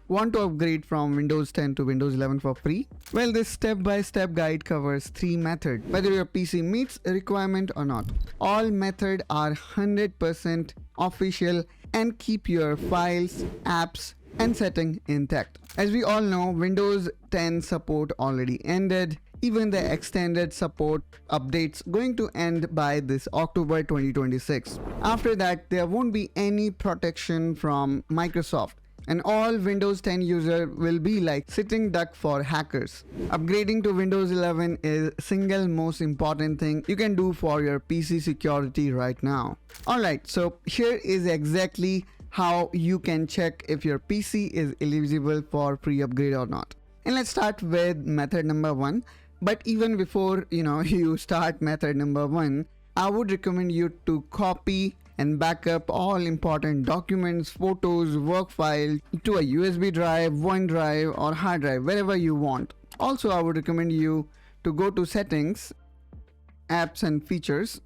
Want to upgrade from Windows 10 to Windows 11 for free? Well, this step-by-step guide covers 3 methods, whether your PC meets a requirement or not. All methods are 100% official and keep your files, apps, and setting intact. As we all know, Windows 10 support already ended. Even the extended support updates going to end by this October 2026. After that, there won't be any protection from Microsoft, and all Windows 10 user will be like sitting duck for hackers. Upgrading to Windows 11 is single most important thing you can do for your PC security right now. Alright, so here is exactly how you can check if your PC is eligible for free upgrade or not. And let's start with method number 1. But even before you start method number 1, I would recommend you to copy and back up all important documents, photos, work files to a USB drive, OneDrive or hard drive, wherever you want. Also, I would recommend you to go to settings, apps and features.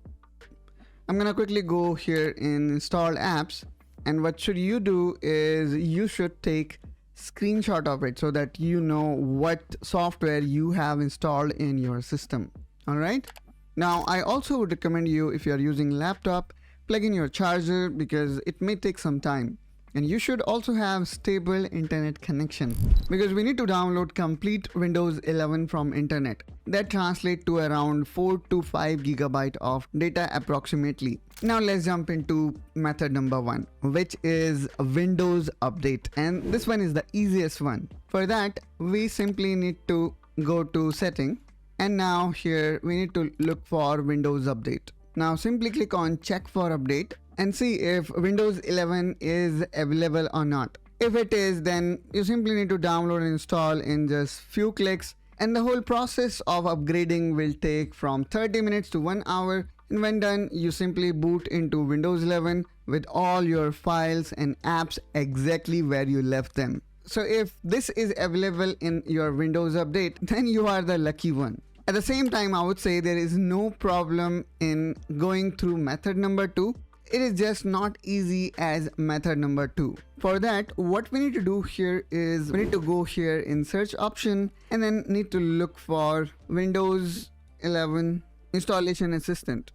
I'm gonna quickly go here in install apps, and what should you do is you should take screenshot of it so that you know what software you have installed in your system. Alright, now I also would recommend you, if you are using laptop, plug in your charger because it may take some time. And you should also have stable internet connection because we need to download complete Windows 11 from internet. That translates to around 4 to 5 GB of data approximately. Now let's jump into method number 1, which is Windows Update, and this one is the easiest one. For that, we simply need to go to setting, and now here we need to look for Windows Update. Now simply click on check for update and see if Windows 11 is available or not. If it is, then you simply need to download and install in just few clicks, and the whole process of upgrading will take from 30 minutes to 1 hour. And when done, you simply boot into Windows 11 with all your files and apps exactly where you left them. So if this is available in your Windows Update, then you are the lucky one. At the same time, I would say there is no problem in going through method number 2. It is just not easy as method number 2. For that, what we need to do here is we need to go here in search option and then need to look for Windows 11 installation assistant.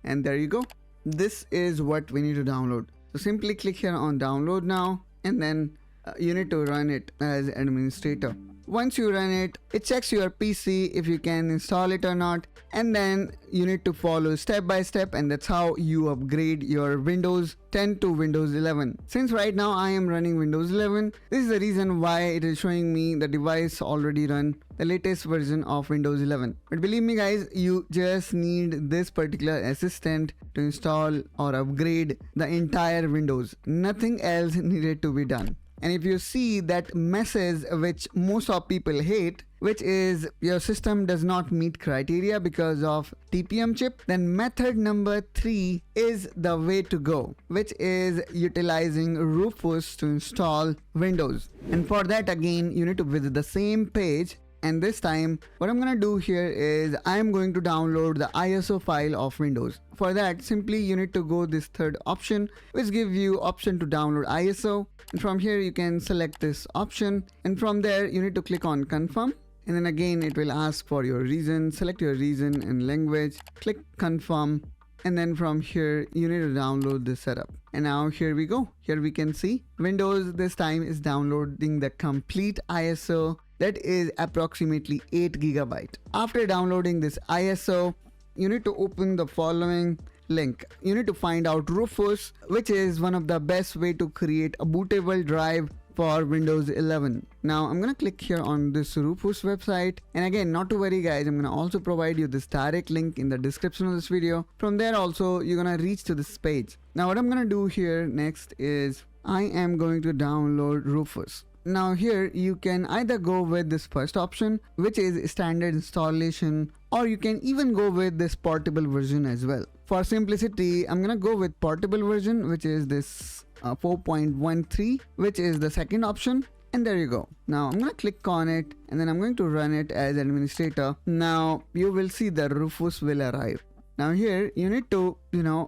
And there you go. This is what we need to download. So simply click here on download now, and then you need to run it as administrator. Once you run it, it checks your PC if you can install it or not, and then you need to follow step by step, and that's how you upgrade your Windows 10 to Windows 11. Since right now I am running Windows 11, this is the reason why it is showing me the device already run the latest version of Windows 11. But believe me guys, you just need this particular assistant to install or upgrade the entire Windows. Nothing else needed to be done. And if you see that message which most of people hate, which is your system does not meet criteria because of TPM chip, then method number 3 is the way to go, which is utilizing Rufus to install Windows. And for that, again, you need to visit the same page. And this time, what I'm gonna do here is I am going to download the ISO file of Windows. For that, simply you need to go this third option, which gives you option to download ISO. And from here, you can select this option. And from there, you need to click on confirm. And then again, it will ask for your region. Select your region and language. Click confirm. And then from here, you need to download this setup. And now here we go. Here we can see Windows this time is downloading the complete ISO. That is approximately 8 GB. After downloading this ISO, you need to open the following link. You need to find out Rufus, which is one of the best way to create a bootable drive for Windows 11. Now I'm gonna click here on this Rufus website, and again, not to worry guys, I'm gonna also provide you this direct link in the description of this video. From there also you're gonna reach to this page. Now what I'm gonna do here next is I am going to download Rufus. Now here you can either go with this first option, which is standard installation, or you can even go with this portable version as well. For simplicity, I'm gonna go with portable version, which is this 4.13, which is the second option. And there you go. Now I'm gonna click on it, and then I'm going to run it as administrator. Now you will see the Rufus will arrive. Now here you need to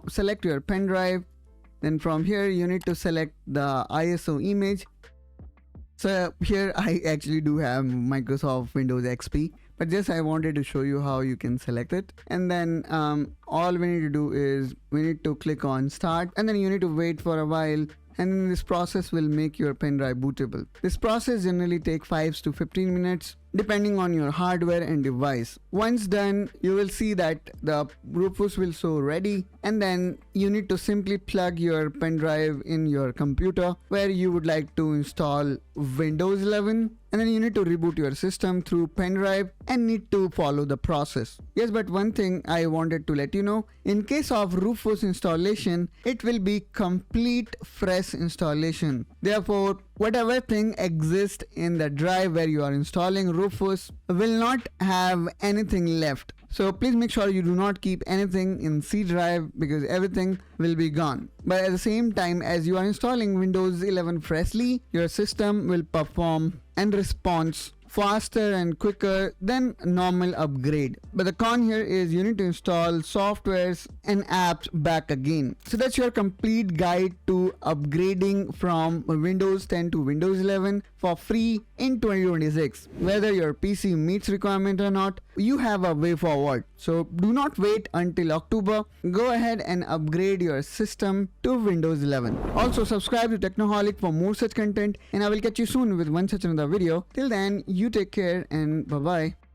select your pen drive. Then from here you need to select the ISO image. So here I actually do have Microsoft Windows XP, but just I wanted to show you how you can select it. And then all we need to do is we need to click on start, and then you need to wait for a while, and then this process will make your pen drive bootable. This process generally takes 5 to 15 minutes depending on your hardware and device. Once done, you will see that the Rufus will show ready, and then you need to simply plug your pen drive in your computer where you would like to install Windows 11, and then you need to reboot your system through pen drive and need to follow the process. Yes, but one thing I wanted to let you know, in case of Rufus installation, it will be complete fresh installation. Therefore, whatever thing exists in the drive where you are installing Rufus will not have anything left. So please make sure you do not keep anything in C drive because everything will be gone. But at the same time, as you are installing Windows 11 freshly, your system will perform and response faster and quicker than normal upgrade. But the con here is you need to install softwares and apps back again. So that's your complete guide to upgrading from Windows 10 to Windows 11 for free in 2026. Whether your PC meets requirement or not, you have a way forward. So do not wait until October. Go ahead and upgrade your system to Windows 11. Also subscribe to Technoholic for more such content, and I will catch you soon with one such another video. Till then, you take care and bye bye.